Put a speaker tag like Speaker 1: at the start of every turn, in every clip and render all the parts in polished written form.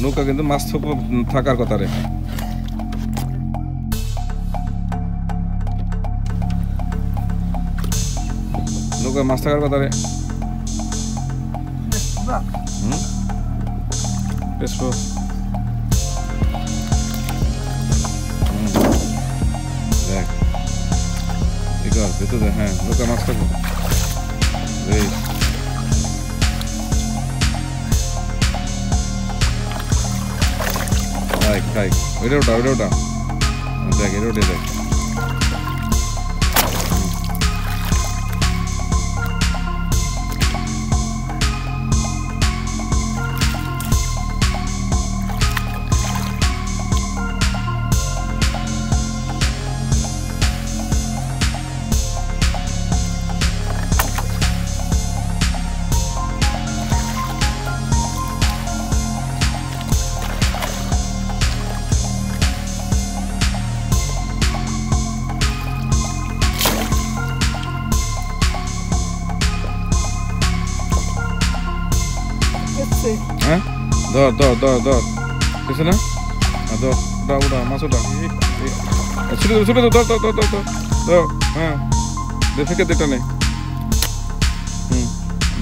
Speaker 1: নৌকা কিন্তু মাছ থাকার কথা রে। নৌকা মাছ থাকার কথা রে। দেখ ভেতরে হ্যাঁ নৌকা মাছ থাকবো খাই ওইটা ওটা ওইটা ওটা দেখ এটা ওটাই দেখ হ্যাঁ ধর ধর ধর ধর কিছু না ধর ওটা ওটা মাছ ওটা ছুটে ছুটে ধর ধর ধর ধর ধর হ্যাঁ দেখে দেখটা নেই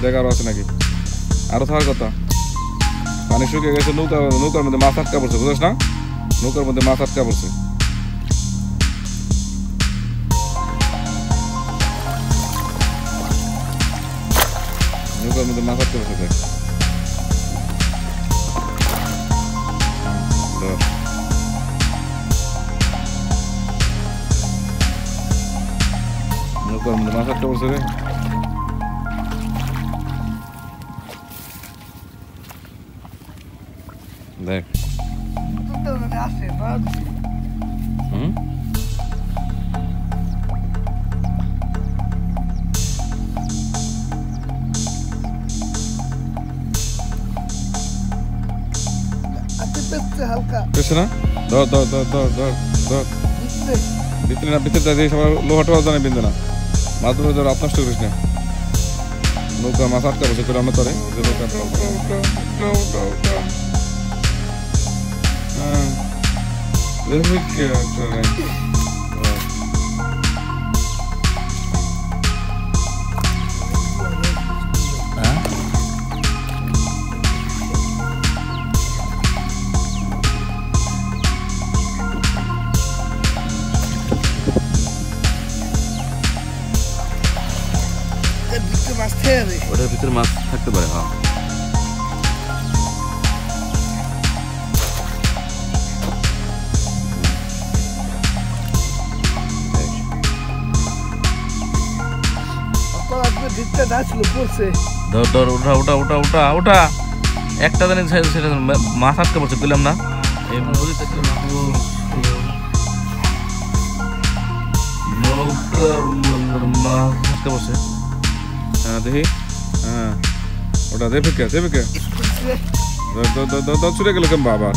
Speaker 1: দেখ আরো আছে নাকি আরো থাকার কথা পানি শুকিয়ে গেছে নৌকার মধ্যে মাছ আটকা পড়ছে বুঝছ না নৌকার মধ্যে মাছ আটকা পড়ছে নৌকার মধ্যে মাছ আটকা পড়ছে দেখ নৌকার মধ্যে মাছ আটকা পড়ছে রে দেখ না ধর ধর ধর ধর ধর ধর ভিতরে না ভিতরে সবাই লোহাটা জানে বিন্দু না মাছ ধরে ধর নষ্ট করিস না নৌকা মাছ আটকা বসে করে আমরা তরে ওটার ভিতরে মাছ থাকতে পারে হ্যাঁ ধর ধর ওটা ওটা ওটা ওটা ওটা একটা জানি সেটা মাছ আটকে পড়ছে পেলাম না মাছ আটকে পড়ছে হ্যাঁ দেখি হ্যাঁ ওটা দেখে দেখে ছুটে গেল কেমন আবার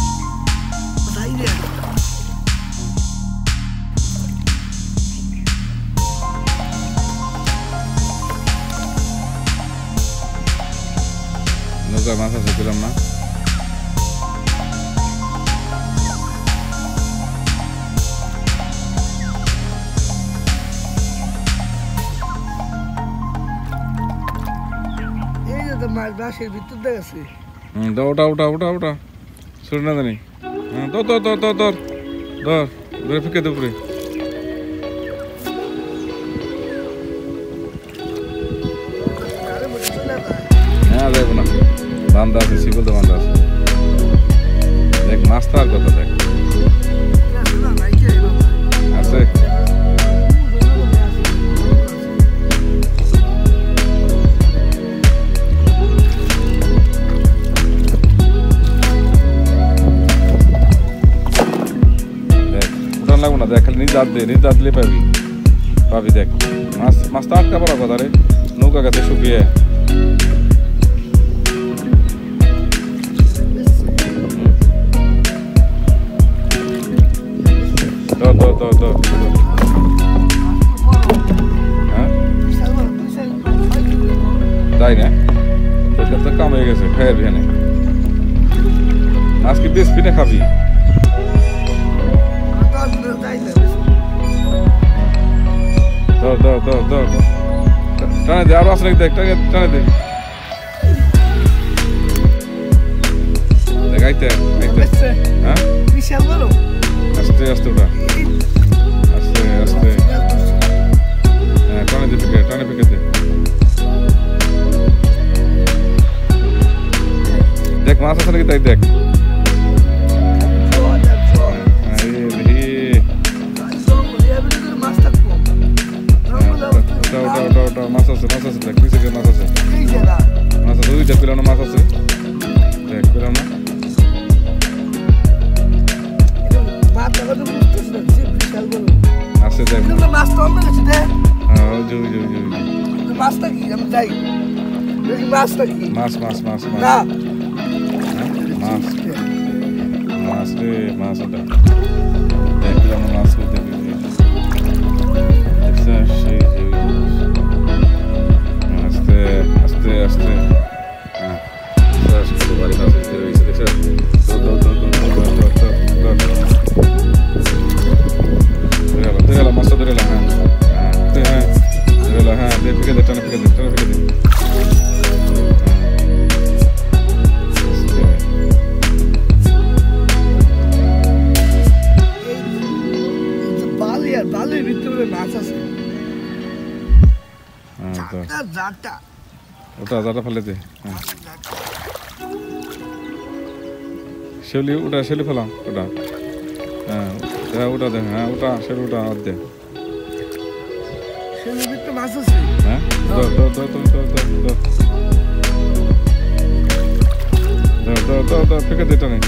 Speaker 1: নৌকা মাছ আছে পেলাম না ওটা ওটা ওটা ওটা শুনে না জানি হ্যাঁ ধর ধর ধর ধর ধর ধর ধরে ফিকে দুপুরে হ্যাঁ দেখবো না বান্ধা আছে শিবল বান্ধা আছে দেখ মাছ থাকার কথা দেখ আছে লাগবো না দেখ খালি নিজ হাত দিলে পাবি পাবি দেখ মাছ মাছ তো আটকা পড়ার কথা রে নৌকা গাছে শুকিয়ে হ্যাঁ তাই না তো কাম হয়ে গেছে খাইয়ের বিহানে আজকে বেশি না খাবি ধর ধর ধর ধর টানে দে আরো আসলে দেখ টানে দে দেখাইতে হ্যাঁ আস্তে আস্তে ওটা আস্তে আস্তে হ্যাঁ টানে ফেঁকে দে দেখ মাছ আছে নাকি তাই দেখ ওটা মাছ আছে দেখ নিচে মাছ আছে ওইটা পেলাম না মাছ আছে দেখ পেলাম না আছে দেখ হ্যাঁ
Speaker 2: মাছটা কি আমি যাই মাছটা কি
Speaker 1: মাছ রে মাছ ওটা দেখ পেলাম না মাছ সেই আস্তে আস্তে আস্তে হ্যাঁ বাড়ি মাছ দেখছে মাছটা ধরে হ্যাঁ ফেঁকে দে টানে ফেঁকে দে
Speaker 2: বালির ভিতরে মাছ আছে
Speaker 1: ওটা ফেলে দে হ্যাঁ শেলি ফেলাম ওটা হ্যাঁ ওটা দে হ্যাঁ ওটা শেলি ওটা আর দে
Speaker 2: মাছ আছে
Speaker 1: হ্যাঁ ফেঁকে দে টানে